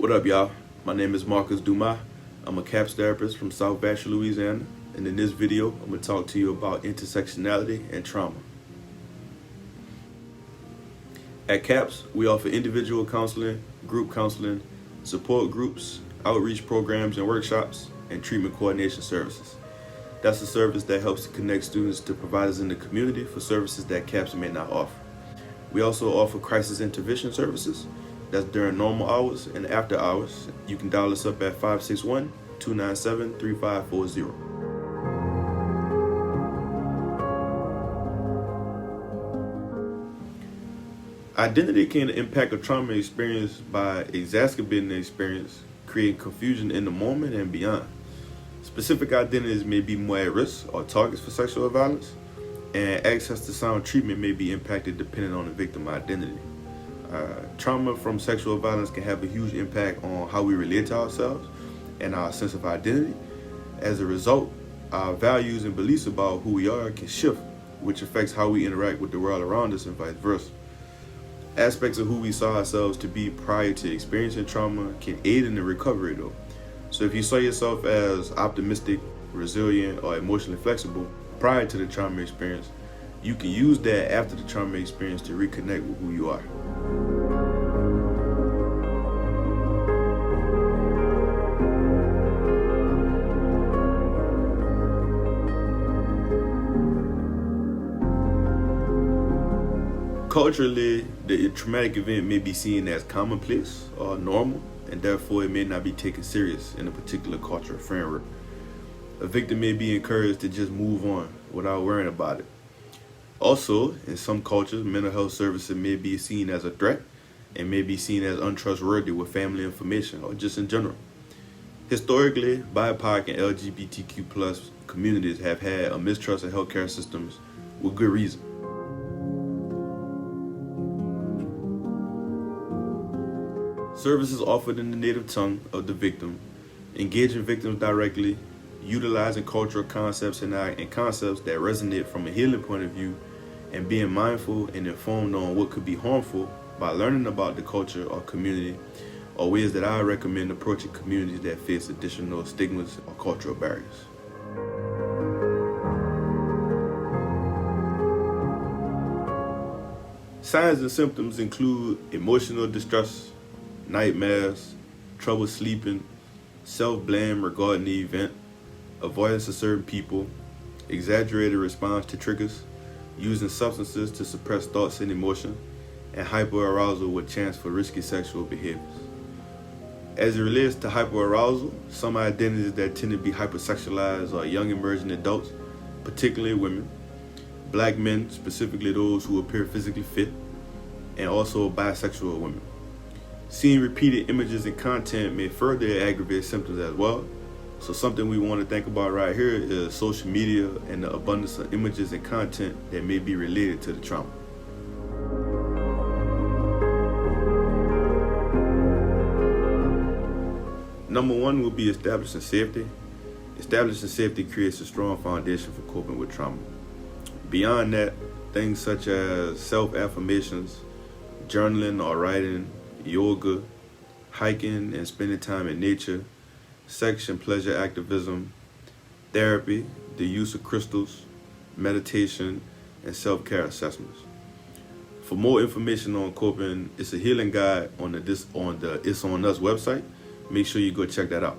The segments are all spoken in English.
What up, y'all? My name is Marcus Dumas. I'm a CAPS therapist from South Bashor, Louisiana, and in this video, I'm going to talk to you about intersectionality and trauma. At CAPS, we offer individual counseling, group counseling, support groups, outreach programs and workshops, and treatment coordination services. That's a service that helps to connect students to providers in the community for services that CAPS may not offer. We also offer crisis intervention services. That's during normal hours and after hours. You can dial us up at 561-297-3540. Identity can impact a trauma experience by exacerbating the experience, creating confusion in the moment and beyond. Specific identities may be more at risk or targets for sexual violence, and access to sound treatment may be impacted depending on the victim identity. Trauma from sexual violence can have a huge impact on how we relate to ourselves and our sense of identity. As a result, our values and beliefs about who we are can shift, which affects how we interact with the world around us and vice versa. Aspects of who we saw ourselves to be prior to experiencing trauma can aid in the recovery though. So if you saw yourself as optimistic, resilient, or emotionally flexible prior to the trauma experience, you can use that after the trauma experience to reconnect with who you are. Culturally, the traumatic event may be seen as commonplace or normal, and therefore it may not be taken serious in a particular cultural framework. A victim may be encouraged to just move on without worrying about it. Also, in some cultures, mental health services may be seen as a threat and may be seen as untrustworthy with family information or just in general. Historically, BIPOC and LGBTQ+ communities have had a mistrust of healthcare systems with good reason. Services offered in the native tongue of the victim, engaging victims directly, utilizing cultural concepts and concepts that resonate from a healing point of view, and being mindful and informed on what could be harmful by learning about the culture or community, are ways that I recommend approaching communities that face additional stigmas or cultural barriers. Signs and symptoms include emotional distress, nightmares, trouble sleeping, self-blame regarding the event, avoidance of certain people, exaggerated response to triggers, using substances to suppress thoughts and emotion, and hyperarousal with chance for risky sexual behaviors. As it relates to hyperarousal, some identities that tend to be hypersexualized are young emerging adults, particularly women, black men, specifically those who appear physically fit, and also bisexual women. Seeing repeated images and content may further aggravate symptoms as well. So something we want to think about right here is social media and the abundance of images and content that may be related to the trauma. Number one will be establishing safety. Establishing safety creates a strong foundation for coping with trauma. Beyond that, things such as self-affirmations, journaling or writing, yoga, hiking and spending time in nature, sex and pleasure activism, therapy, the use of crystals, meditation, and self-care assessments. For more information on coping, it's a healing guide on the It's On Us website. Make sure you go check that out.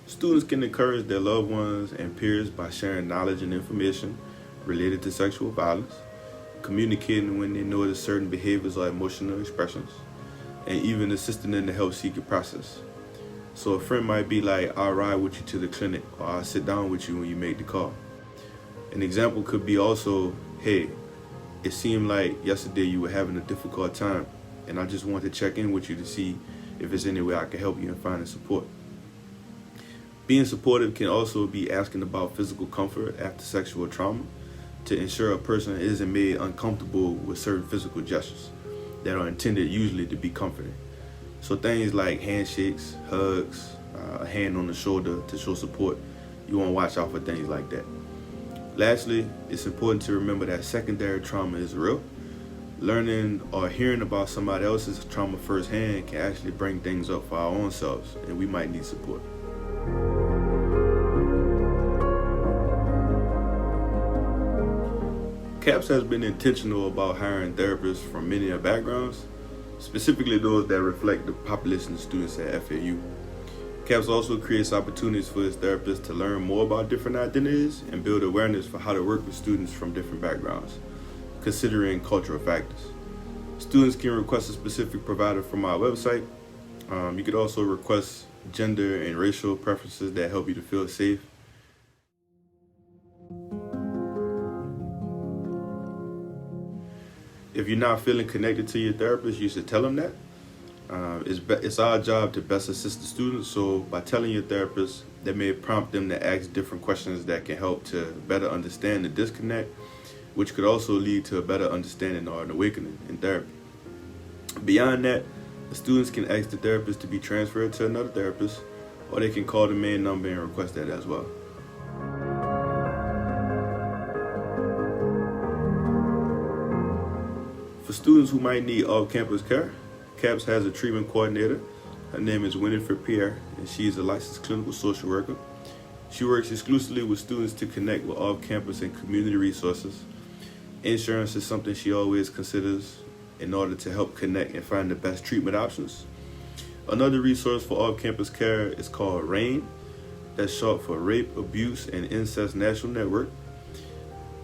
Students can encourage their loved ones and peers by sharing knowledge and information related to sexual violence, communicating when they notice certain behaviors or emotional expressions, and even assisting in the help-seeking process. So a friend might be like, I'll ride with you to the clinic, or I'll sit down with you when you make the call. An example could be also, hey, it seemed like yesterday you were having a difficult time, and I just wanted to check in with you to see if there's any way I can help you in finding support. Being supportive can also be asking about physical comfort after sexual trauma to ensure a person isn't made uncomfortable with certain physical gestures that are intended usually to be comforting. So things like handshakes, hugs, a hand on the shoulder to show support, you want to watch out for things like that. Lastly, it's important to remember that secondary trauma is real, Learning or hearing about somebody else's trauma firsthand can actually bring things up for our own selves, and we might need support. CAPS has been intentional about hiring therapists from many backgrounds, specifically those that reflect the population of students at FAU. CAPS also creates opportunities for its therapists to learn more about different identities and build awareness for how to work with students from different backgrounds, considering cultural factors. Students can request a specific provider from our website. You could also request gender and racial preferences that help you to feel safe. If you're not feeling connected to your therapist, you should tell them that. It's our job to best assist the students, so by telling your therapist, that may prompt them to ask different questions that can help to better understand the disconnect, which could also lead to a better understanding or an awakening in therapy. Beyond that, the students can ask the therapist to be transferred to another therapist, or they can call the main number and request that as well. For students who might need off-campus care, CAPS has a treatment coordinator. Her name is Winifred Pierre, and she is a licensed clinical social worker. She works exclusively with students to connect with off-campus and community resources. Insurance is something she always considers in order to help connect and find the best treatment options. Another resource for off-campus care is called RAIN. That's short for Rape, Abuse, and Incest National Network.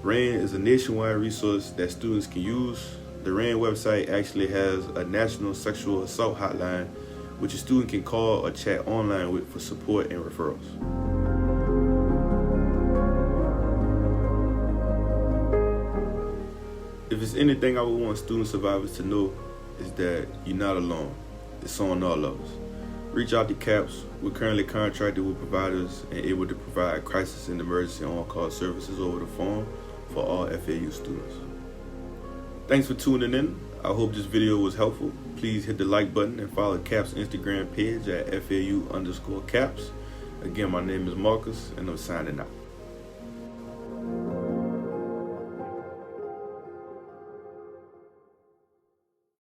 RAIN is a nationwide resource that students can use. The RAIN website actually has a national sexual assault hotline, which a student can call or chat online with for support and referrals. If it's anything I would want student survivors to know, is that you're not alone. It's on all levels. Reach out to CAPS. We're currently contracted with providers and able to provide crisis and emergency on-call services over the phone for all FAU students. Thanks for tuning in. I hope this video was helpful. Please hit the like button and follow CAPS Instagram page at FAU_CAPS. Again, my name is Marcus, and I'm signing out.